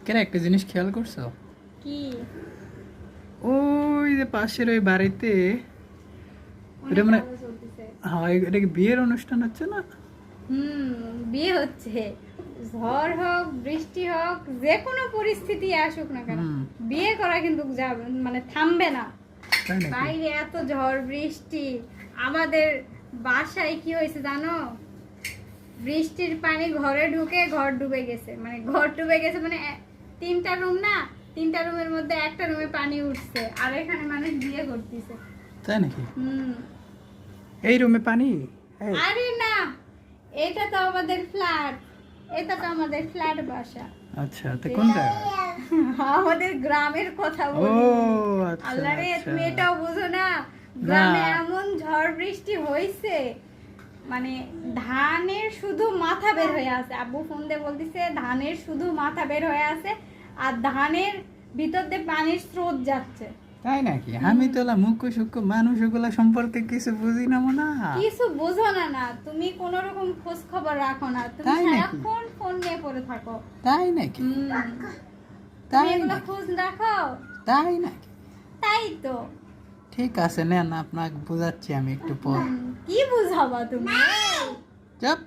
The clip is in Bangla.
কেন একটা জিনিস খেয়াল করছো? কি? ওই যে পাশের ওই বাড়িতে অনেক এটা মানে আলো জ্বলতেছে। হ্যাঁ এটা কি বিয়ের অনুষ্ঠান হচ্ছে না? বিয়ে হচ্ছে। ঝড় হোক, বৃষ্টি হোক, যে কোনো পরিস্থিতি আসুক না কেন, হুম। বিয়ে করা কিন্তু যাবে মানে থামবে না। তাই নাকি? বাইরে এত ঝড় বৃষ্টি, আমাদের বাসায় কি হয়েছে জানো? বৃষ্টির পানি ঘরে ঢুকে ঘর ডুবে গেছে, মানে ঘর ডুবে গেছে, মানে তিনটা রুম না, তিনটা রুমের মধ্যে একটা রুমে পানি উঠছে, আর এখানে মানুষ বিয়ে করতেছে। তাই নাকি? হুম। এই রুমে পানি? এই, আরে না, এটা তো আমাদের ফ্ল্যাট, এটা তো আমাদের ফ্ল্যাট বাসা। আচ্ছা তো কোন জায়গায়? আমাদের গ্রামের কথা ও বলি। আচ্ছা আল্লাহ রে, আচ্ছা। তুমি এটাও বুঝো না? গ্রামে এমন ঝড় বৃষ্টি হয়েছে, মানে ধানের শুধু মাথা বের হয়ে আছে। আব্বু ফোন দিয়ে বলতেছে ধানের শুধু মাথা বের হয়ে আছে, আর ধানের ভিতর দিয়ে পানির স্রোত যাচ্ছে। তাই নাকি? আমি তো মুখ্য সূক্ষ্ম মানুষ ওগুলা সম্পর্কে কিছু বুঝি না মনে হয়। কিছু বোঝো না, না তুমি কোন রকম খোঁজ খবর রাখো না, তুমি তাই নাকি? সারাক্ষণ ফোন নিয়ে পড়ে থাকো। তাই নাকি? তুমি তাই এগুলো নাকি? খোঁজ রাখো? তাই নাকি? তাই তো। ঠিক আছে নেন, আপনাকে বোঝাচ্ছি আমি একটু পর। কি বুঝাবা তুমি? চাপ।